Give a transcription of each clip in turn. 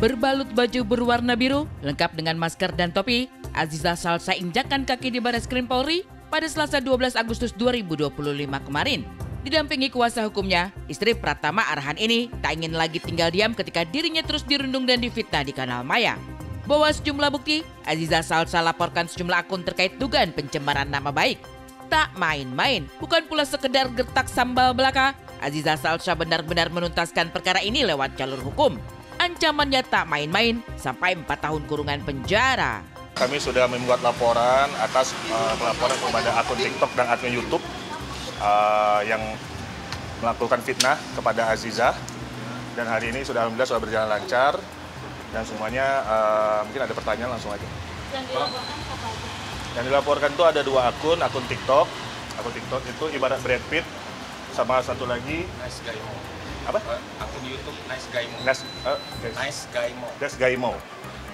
Berbalut baju berwarna biru, lengkap dengan masker dan topi, Aziza Salsa injakan kaki di Barreskrim Polri pada Selasa 12 Agustus 2025 kemarin. Didampingi kuasa hukumnya, istri Pratama Arhan ini tak ingin lagi tinggal diam ketika dirinya terus dirundung dan difitnah di kanal maya. Bawa sejumlah bukti, Aziza Salsa laporkan sejumlah akun terkait dugaan pencemaran nama baik. Tak main-main, bukan pula sekedar gertak sambal belaka, Aziza Salsa benar-benar menuntaskan perkara ini lewat jalur hukum. Ancamannya tak main-main, sampai 4 tahun kurungan penjara. Kami sudah membuat laporan atas pelaporan kepada akun TikTok dan admin YouTube yang melakukan fitnah kepada Aziza. Dan hari ini alhamdulillah sudah berjalan lancar dan semuanya mungkin ada pertanyaan langsung aja. Yang dilaporkan itu ada 2 akun TikTok. Akun TikTok itu ibarat Brad Pitt sama satu lagi Nice Guy Mo. Apa? Akun YouTube Nice Guy Mo. Nice Guy Mo.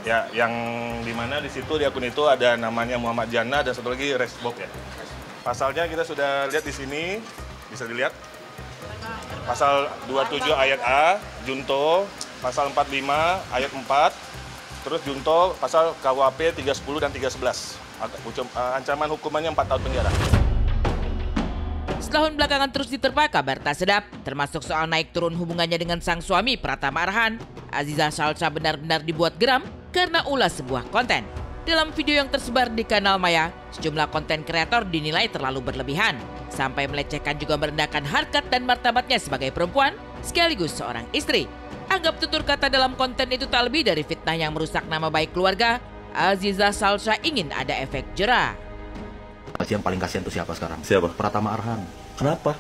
Ya, yang dimana di situ di akun itu ada namanya Muhammad Jannah dan satu lagi Resbob ya. Pasalnya kita sudah lihat di sini, bisa dilihat. Pasal 27 ayat A, Junto, pasal 45 ayat 4, terus Junto pasal KUHP 310 dan 311. Ancaman hukumannya 4 tahun penjara. Setahun belakangan terus diterpa kabar tak sedap, termasuk soal naik turun hubungannya dengan sang suami Pratama Arhan. Aziza Salsa benar-benar dibuat geram karena ulah sebuah konten. Dalam video yang tersebar di kanal maya, sejumlah konten kreator dinilai terlalu berlebihan, sampai melecehkan juga merendahkan harkat dan martabatnya sebagai perempuan, sekaligus seorang istri. Anggap tutur kata dalam konten itu tak lebih dari fitnah yang merusak nama baik keluarga. Aziza Salsa ingin ada efek jera. Yang paling kasihan itu siapa sekarang? Siapa? Pratama Arhan. Kenapa?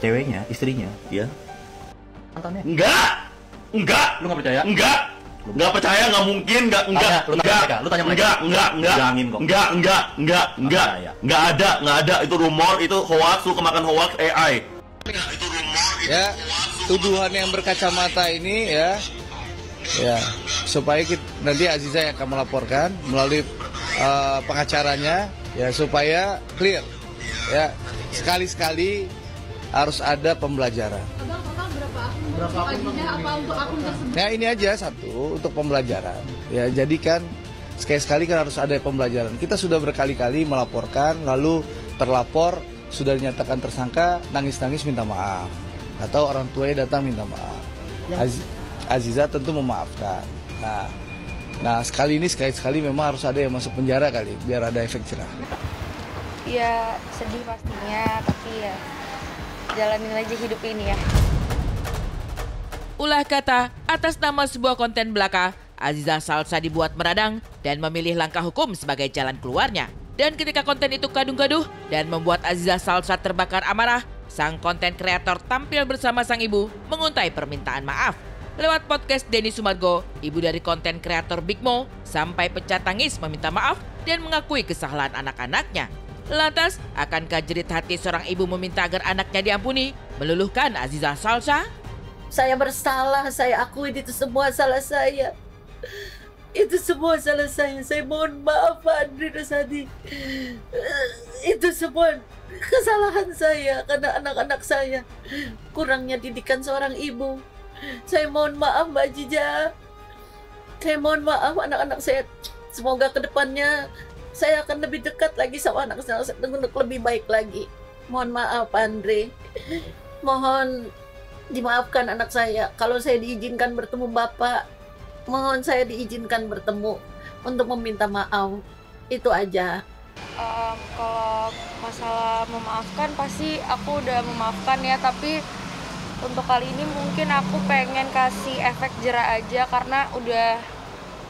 Ceweknya, istrinya. Ya. Mantannya. Enggak. Lu nggak percaya? Enggak percaya, nggak mungkin, enggak. Lu tanya mereka. Bilangin kok. Enggak ada. Itu rumor, itu hoax, lu kemakan hoax AI. Ya, tuduhan yang berkacamata ini ya, supaya nanti Aziza yang akan melaporkan melalui pengacaranya, ya supaya clear, ya sekali-sekali harus ada pembelajaran. Berapa akun apa untuk akun tersebut? Nah ini aja satu untuk pembelajaran. Ya jadi kan sekali-sekali kan harus ada pembelajaran. Kita sudah berkali-kali melaporkan, lalu terlapor sudah dinyatakan tersangka, nangis-nangis minta maaf, atau orang tuanya datang minta maaf. Aziza tentu memaafkan. Nah sekali-sekali memang harus ada yang masuk penjara kali, biar ada efek jerah. Ya sedih pastinya, tapi ya jalanin aja hidup ini ya. Ulah kata, atas nama sebuah konten belaka, Aziza Salsa dibuat meradang dan memilih langkah hukum sebagai jalan keluarnya. Dan ketika konten itu gaduh-gaduh dan membuat Aziza Salsa terbakar amarah, sang konten kreator tampil bersama sang ibu menguntai permintaan maaf. Lewat podcast Denny Sumargo, ibu dari konten kreator Big Mo, sampai pecah tangis meminta maaf dan mengakui kesalahan anak-anaknya. Lantas, akankah jerit hati seorang ibu meminta agar anaknya diampuni, meluluhkan Aziza Salsa? Saya bersalah, saya akui itu semua salah saya. Itu semua salah saya mohon maaf Pak Andri Rosadi. Itu semua kesalahan saya karena anak-anak saya. Kurangnya didikan seorang ibu. Saya mohon maaf Mbak Jija. Saya mohon maaf anak-anak saya. Semoga kedepannya saya akan lebih dekat lagi sama anak saya untuk lebih baik lagi. Mohon maaf Pak Andre. Mohon dimaafkan anak saya. Kalau saya diizinkan bertemu Bapak, mohon saya diizinkan bertemu untuk meminta maaf. Itu aja. Kalau masalah memaafkan pasti aku udah memaafkan ya, tapi untuk kali ini mungkin aku pengen kasih efek jera aja karena udah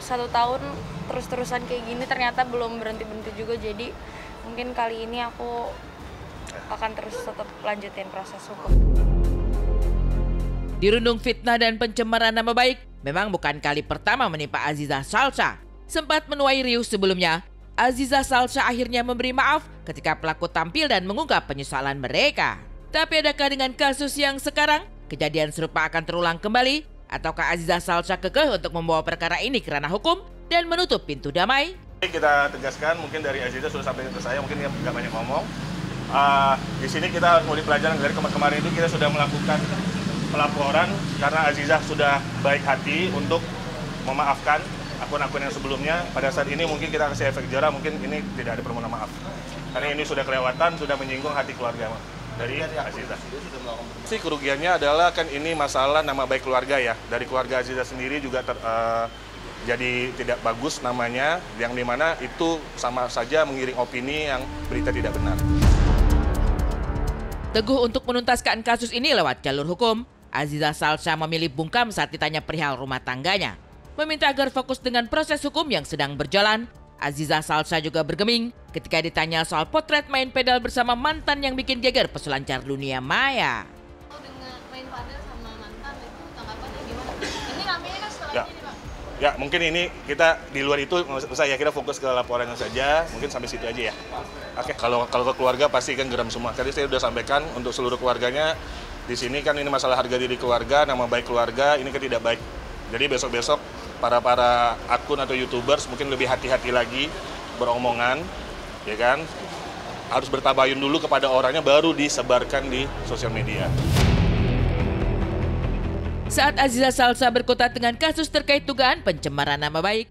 1 tahun terus-terusan kayak gini ternyata belum berhenti-berhenti juga, jadi mungkin kali ini aku akan terus tetap lanjutin proses hukum. Dirundung fitnah dan pencemaran nama baik memang bukan kali pertama menimpa Aziza Salsa. Sempat menuai riuh sebelumnya, Aziza Salsa akhirnya memberi maaf ketika pelaku tampil dan mengungkap penyesalan mereka. Tapi adakah dengan kasus yang sekarang, kejadian serupa akan terulang kembali? Ataukah Aziza Salsa kekeh untuk membawa perkara ini ke ranah hukum dan menutup pintu damai? Kita tegaskan, mungkin dari Aziza sudah sampai ke saya, mungkin dia nggak banyak ngomong. Di sini kita mulai pelajaran dari kemarin itu kita sudah melakukan pelaporan karena Aziza sudah baik hati untuk memaafkan akun-akun yang sebelumnya. Pada saat ini mungkin kita kasih efek jera, mungkin ini tidak ada permohonan maaf. Karena ini sudah kelewatan, sudah menyinggung hati keluarga dari Aziza. Si kerugiannya adalah kan ini masalah nama baik keluarga ya. Dari keluarga Aziza sendiri juga jadi tidak bagus namanya, yang dimana itu sama saja mengiring opini yang berita tidak benar. Teguh untuk menuntaskan kasus ini lewat jalur hukum, Aziza Salsa memilih bungkam saat ditanya perihal rumah tangganya. Meminta agar fokus dengan proses hukum yang sedang berjalan. Aziza Salsa juga bergeming ketika ditanya soal potret main pedal bersama mantan yang bikin geger peselancar dunia maya. Dengan main padel sama mantan itu tanggapannya gimana? Ini ramenya kan setelah Ya. ini, Pak. Ya, mungkin ini kita di luar itu, saya kira fokus ke laporannya saja, mungkin sampai situ aja ya. Oke, kalau ke keluarga pasti kan geram semua. Tadi saya sudah sampaikan untuk seluruh keluarganya, di sini kan ini masalah harga diri keluarga, nama baik keluarga, ini kan tidak baik. Jadi besok-besok para akun atau YouTubers mungkin lebih hati-hati lagi beromongan, ya kan? Harus bertabayun dulu kepada orangnya, baru disebarkan di sosial media. Saat Aziza Salsa berkutat dengan kasus terkait dugaan pencemaran nama baik,